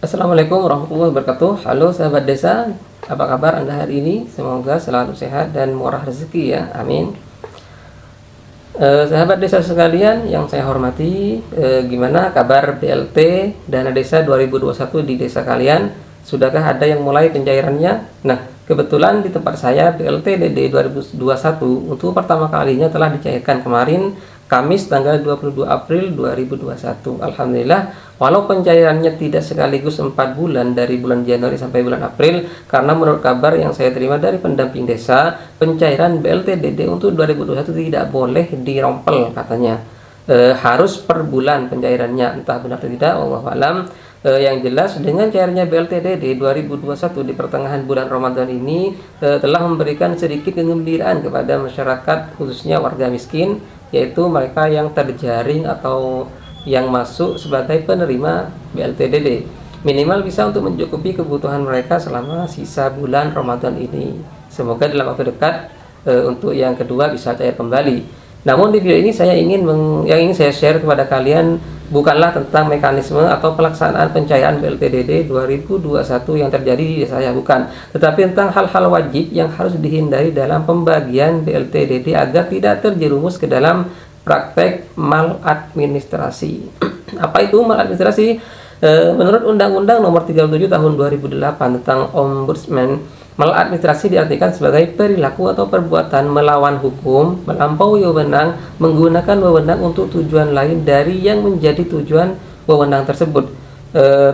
Assalamualaikum warahmatullahi wabarakatuh. Halo sahabat desa, apa kabar Anda hari ini? Semoga selalu sehat dan murah rezeki ya, amin. Sahabat desa sekalian yang saya hormati, gimana kabar BLT Dana Desa 2021 di desa kalian? Sudahkah ada yang mulai pencairannya? Nah, kebetulan di tempat saya BLT DD 2021 untuk pertama kalinya telah dicairkan kemarin Kamis tanggal 22 April 2021. Alhamdulillah, walau pencairannya tidak sekaligus 4 bulan dari bulan Januari sampai bulan April, karena menurut kabar yang saya terima dari pendamping desa, pencairan BLT DD untuk 2021 tidak boleh dirompel katanya. Harus per bulan pencairannya, entah benar atau tidak, wallahu alam. Yang jelas dengan cairnya BLT DD 2021 di pertengahan bulan Ramadan ini telah memberikan sedikit kegembiraan kepada masyarakat, khususnya warga miskin, yaitu mereka yang terjaring atau yang masuk sebagai penerima BLT DD. Minimal bisa untuk mencukupi kebutuhan mereka selama sisa bulan Ramadan ini. Semoga dalam waktu dekat untuk yang kedua bisa cair kembali. Namun di video ini yang ingin saya share kepada kalian bukanlah tentang mekanisme atau pelaksanaan pencairan BLT DD 2021 yang terjadi di desa saya, bukan, tetapi tentang hal-hal wajib yang harus dihindari dalam pembagian BLT DD agar tidak terjerumus ke dalam praktek maladministrasi. Apa itu maladministrasi? Menurut Undang-Undang Nomor 37 Tahun 2008 tentang Ombudsman, maladministrasi diartikan sebagai perilaku atau perbuatan melawan hukum, melampaui wewenang, menggunakan wewenang untuk tujuan lain dari yang menjadi tujuan wewenang tersebut,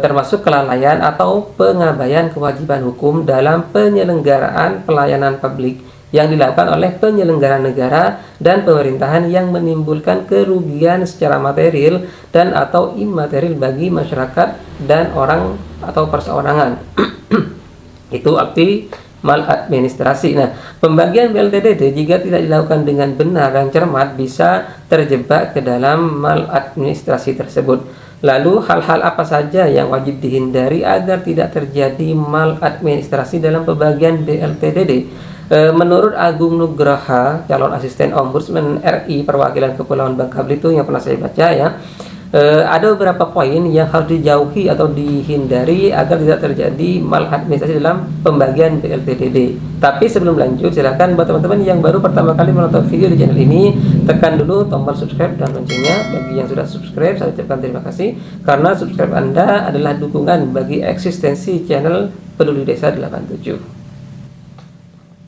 termasuk kelalaian atau pengabaian kewajiban hukum dalam penyelenggaraan pelayanan publik yang dilakukan oleh penyelenggara negara dan pemerintahan yang menimbulkan kerugian secara material dan atau imaterial bagi masyarakat dan orang atau perseorangan. Itu arti maladministrasi. Nah, pembagian BLT DD jika tidak dilakukan dengan benar dan cermat bisa terjebak ke dalam maladministrasi tersebut. Lalu hal-hal apa saja yang wajib dihindari agar tidak terjadi maladministrasi dalam pembagian BLT DD? Menurut Agung Nugraha, calon asisten Ombudsman RI perwakilan Kepulauan Bangka Belitung yang pernah saya baca ya, ada beberapa poin yang harus dijauhi atau dihindari agar tidak terjadi maladministrasi dalam pembagian BLT DD. Tapi sebelum lanjut, silakan buat teman-teman yang baru pertama kali menonton video di channel ini, tekan dulu tombol subscribe dan loncengnya. Bagi yang sudah subscribe, saya ucapkan terima kasih karena subscribe Anda adalah dukungan bagi eksistensi channel Peduli Desa 87.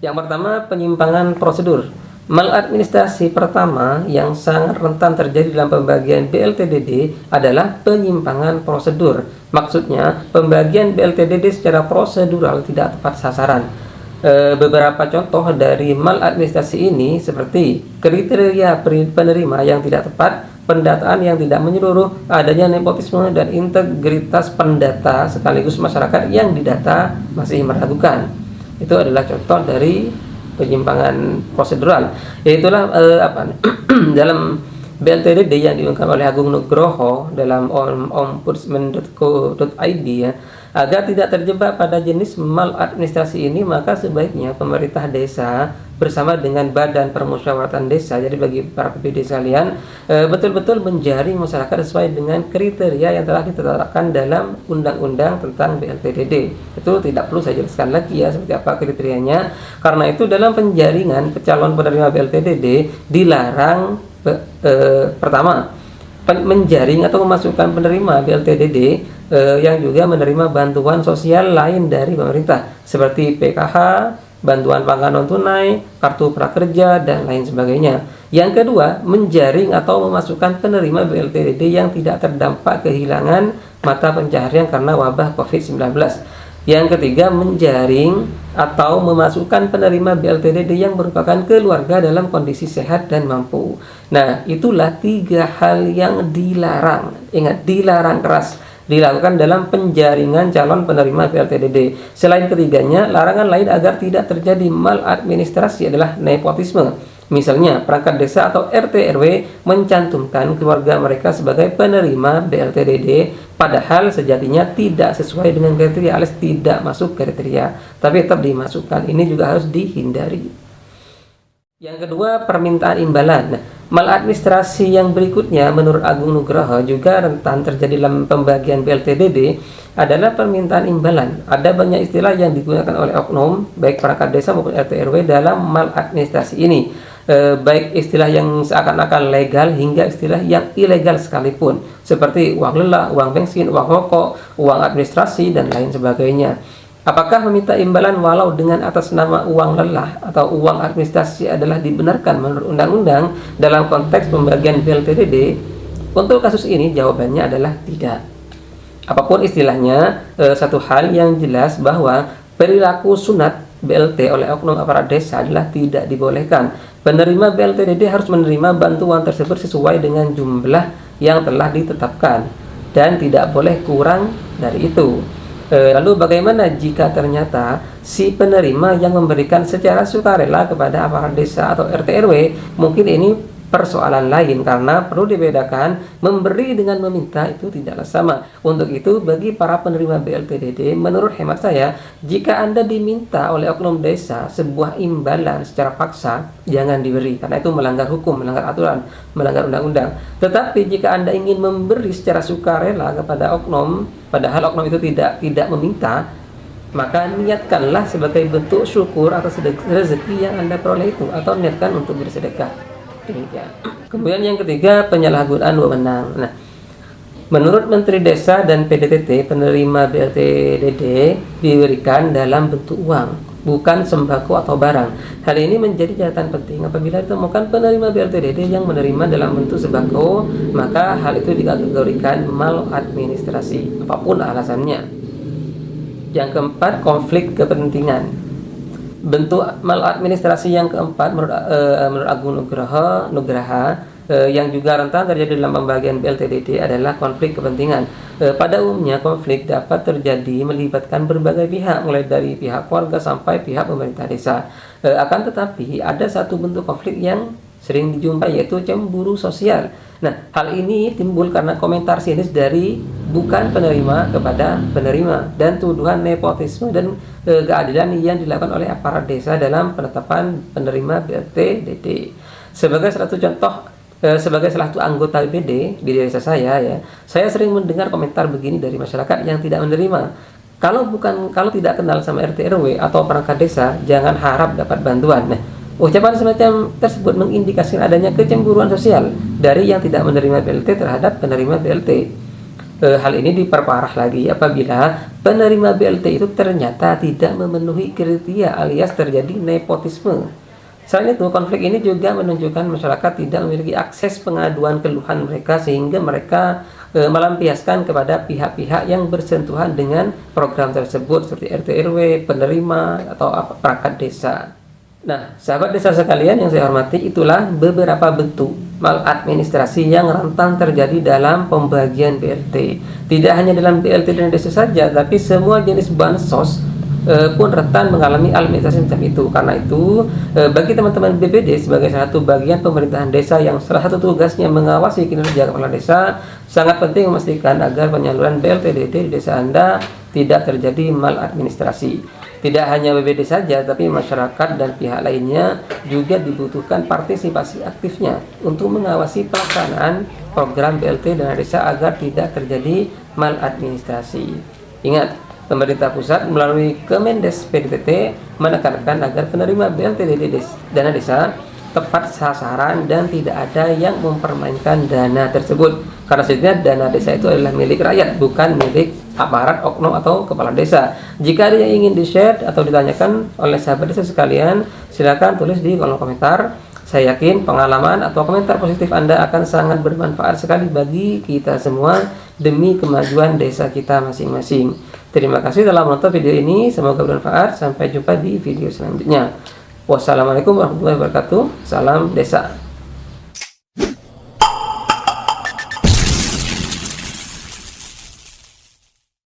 Yang pertama, penyimpangan prosedur. Maladministrasi pertama yang sangat rentan terjadi dalam pembagian BLT DD adalah penyimpangan prosedur. Maksudnya, pembagian BLT DD secara prosedural tidak tepat sasaran. Beberapa contoh dari maladministrasi ini seperti kriteria penerima yang tidak tepat, pendataan yang tidak menyeluruh, adanya nepotisme dan integritas pendata sekaligus masyarakat yang didata masih meragukan. Itu adalah contoh dari penyimpangan prosedural. Yaitulah dalam BLT DD yang diungkap oleh Agung Nugroho dalam ombudsman.co.id ya, agar tidak terjebak pada jenis maladministrasi ini, maka sebaiknya pemerintah desa bersama dengan Badan Permusyawaratan Desa, jadi bagi para PPD sekalian, betul-betul menjaring masyarakat sesuai dengan kriteria yang telah ditetapkan dalam Undang-Undang tentang BLT DD. Itu tidak perlu saya jelaskan lagi ya seperti apa kriterianya. Karena itu dalam penjaringan calon penerima BLT DD dilarang pertama, menjaring atau memasukkan penerima BLT DD yang juga menerima bantuan sosial lain dari pemerintah seperti PKH, bantuan pangan non tunai, kartu prakerja, dan lain sebagainya. Yang kedua, menjaring atau memasukkan penerima BLT DD yang tidak terdampak kehilangan mata pencaharian karena wabah COVID-19. Yang ketiga, menjaring atau memasukkan penerima BLT DD yang merupakan keluarga dalam kondisi sehat dan mampu. Nah, itulah 3 hal yang dilarang. Ingat, dilarang keras dilakukan dalam penjaringan calon penerima BLT DD. Selain ketiganya, larangan lain agar tidak terjadi maladministrasi adalah nepotisme. Misalnya, perangkat desa atau RT RW mencantumkan keluarga mereka sebagai penerima BLT DD, padahal sejatinya tidak sesuai dengan kriteria alias tidak masuk kriteria, tapi tetap dimasukkan. Ini juga harus dihindari. Yang kedua, permintaan imbalan. Nah, Maladministrasi yang berikutnya menurut Agung Nugroho juga rentan terjadi dalam pembagian BLT-DD adalah permintaan imbalan. Ada banyak istilah yang digunakan oleh oknum, baik perangkat desa maupun RT RW dalam maladministrasi ini. Baik istilah yang seakan-akan legal hingga istilah yang ilegal sekalipun, seperti uang lelah, uang bensin, uang rokok, uang administrasi, dan lain sebagainya. Apakah meminta imbalan walau dengan atas nama uang lelah atau uang administrasi adalah dibenarkan menurut undang-undang dalam konteks pembagian BLT-DD? Untuk kasus ini jawabannya adalah tidak. Apapun istilahnya, satu hal yang jelas bahwa perilaku sunat BLT oleh oknum aparat desa adalah tidak dibolehkan. Penerima BLT-DD harus menerima bantuan tersebut sesuai dengan jumlah yang telah ditetapkan dan tidak boleh kurang dari itu. Lalu bagaimana jika ternyata si penerima yang memberikan secara sukarela kepada aparat desa atau RT RW? Mungkin ini persoalan lain, karena perlu dibedakan memberi dengan meminta itu tidaklah sama. Untuk itu bagi para penerima BLT-DD, menurut hemat saya, jika Anda diminta oleh oknum desa sebuah imbalan secara paksa, jangan diberi, karena itu melanggar hukum, melanggar aturan, melanggar undang-undang. Tetapi jika Anda ingin memberi secara sukarela kepada oknum, padahal oknum itu tidak meminta, maka niatkanlah sebagai bentuk syukur atas rezeki yang Anda peroleh itu, atau niatkan untuk bersedekah. Demikian. Kemudian yang ketiga, penyalahgunaan wewenang. Nah, menurut Menteri Desa dan PDTT, penerima BLT-DD diberikan dalam bentuk uang, bukan sembako atau barang. Hal ini menjadi catatan penting apabila ditemukan penerima BLT-DD yang menerima dalam bentuk sembako, maka hal itu dikategorikan maladministrasi, apapun alasannya. Yang keempat, konflik kepentingan. Bentuk maladministrasi yang keempat menurut Agung Nugroho yang juga rentan terjadi dalam pembagian BLT-DD adalah konflik kepentingan. Pada umumnya konflik dapat terjadi melibatkan berbagai pihak, mulai dari pihak keluarga sampai pihak pemerintah desa. Akan tetapi ada satu bentuk konflik yang sering dijumpai, yaitu cemburu sosial. Nah, hal ini timbul karena komentar sinis dari bukan penerima kepada penerima dan tuduhan nepotisme dan keadilan yang dilakukan oleh aparat desa dalam penetapan penerima BLT-DD. Sebagai salah satu anggota BPD di desa saya, saya sering mendengar komentar begini dari masyarakat yang tidak menerima. Kalau tidak kenal sama RT RW atau perangkat desa, jangan harap dapat bantuan. Nah, ucapan semacam tersebut mengindikasikan adanya kecemburuan sosial dari yang tidak menerima BLT terhadap penerima BLT. Hal ini diperparah lagi apabila penerima BLT itu ternyata tidak memenuhi kriteria alias terjadi nepotisme. Selain itu, konflik ini juga menunjukkan masyarakat tidak memiliki akses pengaduan keluhan mereka, sehingga mereka melampiaskan kepada pihak-pihak yang bersentuhan dengan program tersebut seperti RT RW, penerima, atau perangkat desa. Nah, sahabat desa sekalian yang saya hormati, itulah beberapa bentuk maladministrasi yang rentan terjadi dalam pembagian BLT. Tidak hanya dalam BLT dan desa saja, tapi semua jenis bansos pun rentan mengalami administrasi macam itu. Karena itu, bagi teman-teman BPD sebagai salah satu bagian pemerintahan desa yang salah satu tugasnya mengawasi kinerja kepala desa, sangat penting memastikan agar penyaluran BLT-DD di desa Anda tidak terjadi maladministrasi. Tidak hanya BPD saja, tapi masyarakat dan pihak lainnya juga dibutuhkan partisipasi aktifnya untuk mengawasi pelaksanaan program BLT dana desa agar tidak terjadi maladministrasi. Ingat, pemerintah pusat melalui Kemendes PDTT menekankan agar penerima BLT dana desa tepat sasaran dan tidak ada yang mempermainkan dana tersebut. Karena sebenarnya dana desa itu adalah milik rakyat, bukan milik aparat, oknum, atau kepala desa. Jika ada yang ingin di-share atau ditanyakan oleh sahabat desa sekalian, silakan tulis di kolom komentar. Saya yakin pengalaman atau komentar positif Anda akan sangat bermanfaat sekali bagi kita semua demi kemajuan desa kita masing-masing. Terima kasih telah menonton video ini, semoga bermanfaat. Sampai jumpa di video selanjutnya. Wassalamualaikum warahmatullahi wabarakatuh. Salam desa.